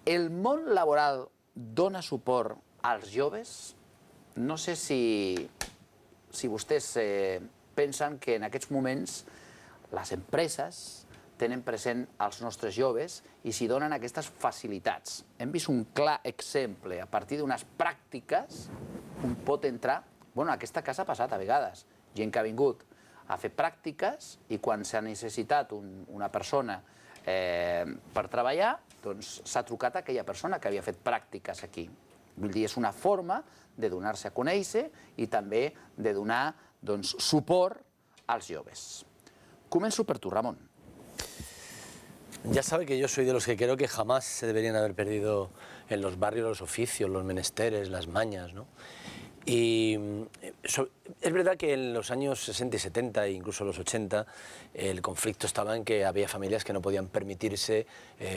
El món laboral dona suport als joves? No sé si vostès pensen que en aquests moments les empreses tenen present els nostres joves i s'hi donen aquestes facilitats. Hem vist un clar exemple. A partir d'unes pràctiques, un pot entrar... Bueno, en aquesta casa ha passat a vegades. Gent que ha vingut a fer pràctiques i quan s'ha necessitat una persona per treballar, doncs s'ha trucat a aquella persona que havia fet pràctiques aquí. Vull dir, és una forma de donar-se a conèixer i també de donar suport als joves. Començo per tu, Ramon. Ya sabe que yo soy de los que creo que jamás se deberían haber perdido en los barrios los oficios, los menesteres, las mañas, ¿no? Y es verdad que en los años 60 y 70 e incluso los 80 el conflicto estaba en que había familias que no podían permitirse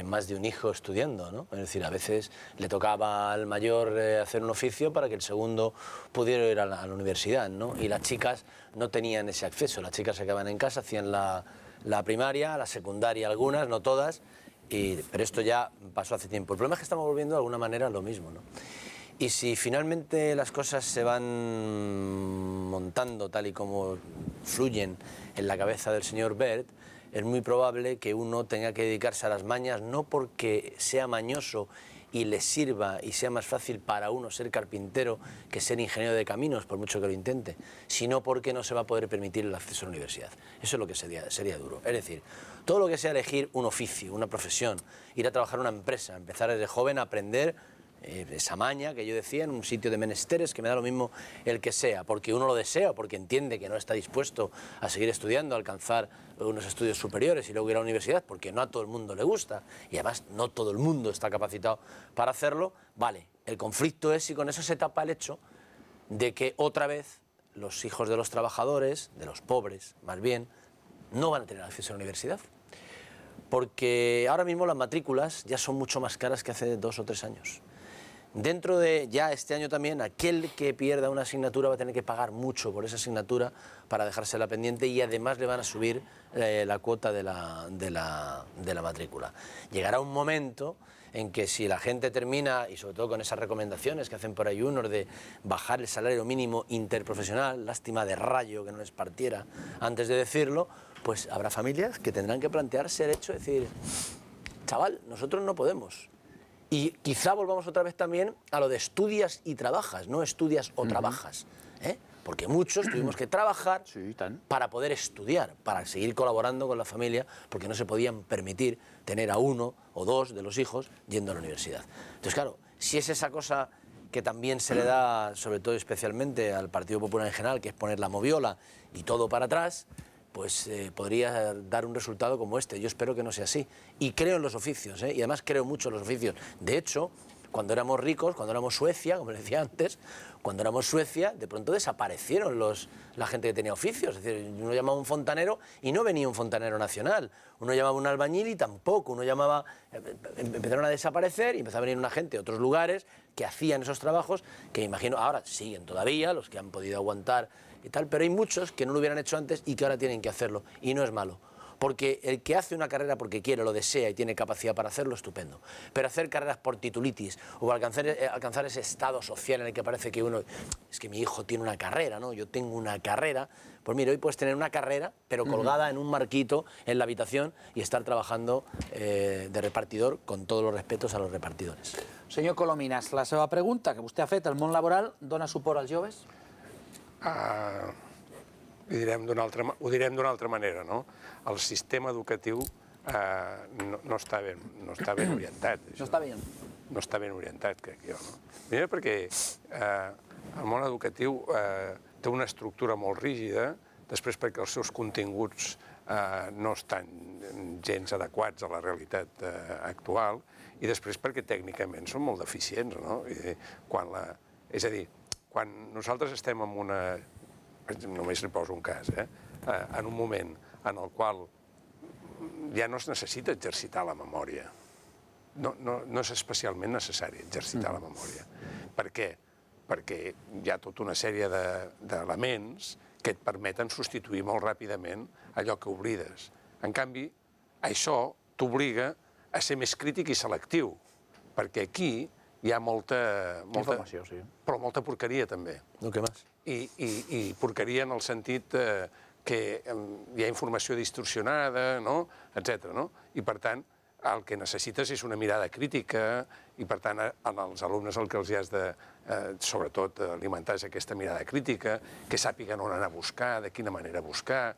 más de un hijo estudiando, ¿no? Es decir, a veces le tocaba al mayor hacer un oficio para que el segundo pudiera ir a la universidad, ¿no? Y las chicas no tenían ese acceso, las chicas se quedaban en casa, hacían la primaria, la secundaria algunas, no todas, pero esto ya pasó hace tiempo. El problema es que estamos volviendo de alguna manera a lo mismo, ¿no? Y si finalmente las cosas se van montando tal y como fluyen en la cabeza del señor Wert, es muy probable que uno tenga que dedicarse a las mañas, no porque sea mañoso y le sirva y sea más fácil para uno ser carpintero que ser ingeniero de caminos, por mucho que lo intente, sino porque no se va a poder permitir el acceso a la universidad. Eso es lo que sería duro. Es decir, todo lo que sea elegir un oficio, una profesión, ir a trabajar en una empresa, empezar desde joven a aprender esa maña que yo decía, en un sitio de menesteres, que me da lo mismo el que sea, porque uno lo desea, porque entiende que no está dispuesto a seguir estudiando, a alcanzar unos estudios superiores y luego ir a la universidad, porque no a todo el mundo le gusta, y además no todo el mundo está capacitado para hacerlo. Vale, el conflicto es si con eso se tapa el hecho de que otra vez los hijos de los trabajadores, de los pobres más bien, no van a tener acceso a la universidad. Porque ahora mismo las matrículas ya son mucho más caras que hace 2 o 3 años. Dentro de ya este año también, aquel que pierda una asignatura va a tener que pagar mucho por esa asignatura para dejársela pendiente y además le van a subir la cuota de la matrícula. Llegará un momento en que si la gente termina, y sobre todo con esas recomendaciones que hacen por ahí unos de bajar el salario mínimo interprofesional, lástima de rayo que no les partiera antes de decirlo, pues habrá familias que tendrán que plantearse el hecho de decir, chaval, nosotros no podemos. Y quizá volvamos otra vez también a lo de estudias y trabajas, no estudias o trabajas, ¿eh? Porque muchos tuvimos que trabajar para poder estudiar, para seguir colaborando con la familia, porque no se podían permitir tener a 1 o 2 de los hijos yendo a la universidad. Entonces, claro, si es esa cosa que también se le da, sobre todo especialmente al Partido Popular en general, que es poner la moviola y todo para atrás, pues podría dar un resultado como este. Yo espero que no sea así. Y creo en los oficios, y además creo mucho en los oficios. De hecho, cuando éramos ricos, cuando éramos Suecia, como les decía antes, cuando éramos Suecia, de pronto desaparecieron la gente que tenía oficios. Es decir, uno llamaba a un fontanero y no venía un fontanero nacional. Uno llamaba a un albañil y tampoco. Uno llamaba... Empezaron a desaparecer y empezó a venir una gente de otros lugares que hacían esos trabajos, que imagino ahora siguen todavía, los que han podido aguantar y tal, pero hay muchos que no lo hubieran hecho antes y que ahora tienen que hacerlo. Y no es malo. Porque el que hace una carrera porque quiere, lo desea y tiene capacidad para hacerlo, estupendo. Pero hacer carreras por titulitis o alcanzar ese estado social en el que parece que uno... Es que mi hijo tiene una carrera, ¿no? Yo tengo una carrera. Pues mira, hoy puedes tener una carrera, pero colgada en un marquito en la habitación y estar trabajando de repartidor, con todos los respetos a los repartidores. Senyor Colominas, la seva pregunta que vostè ha fet, el món laboral dona suport als joves? Ho direm d'una altra manera, no? El sistema educatiu no està ben orientat. No està ben? No està ben orientat, crec jo. Primer perquè el món educatiu té una estructura molt rígida, després perquè els seus continguts no estan gens adequats a la realitat actual, i després perquè tècnicament són molt deficients, no? És a dir, quan nosaltres estem en una... Només li poso un cas, en un moment en el qual ja no es necessita exercitar la memòria. No és especialment necessari exercitar la memòria. Per què? Perquè hi ha tota una sèrie d'elements que et permeten substituir molt ràpidament allò que oblides. En canvi, això t'obliga a ser més crític i selectiu, perquè aquí hi ha molta Informació, sí. però molta porqueria també. No, què més? I porqueria en el sentit que hi ha informació distorsionada, no? Etcètera, no? I per tant, el que necessites és una mirada crítica i per tant als alumnes el que els has de, sobretot, alimentar és aquesta mirada crítica, que sàpiguen on anar a buscar, de quina manera buscar,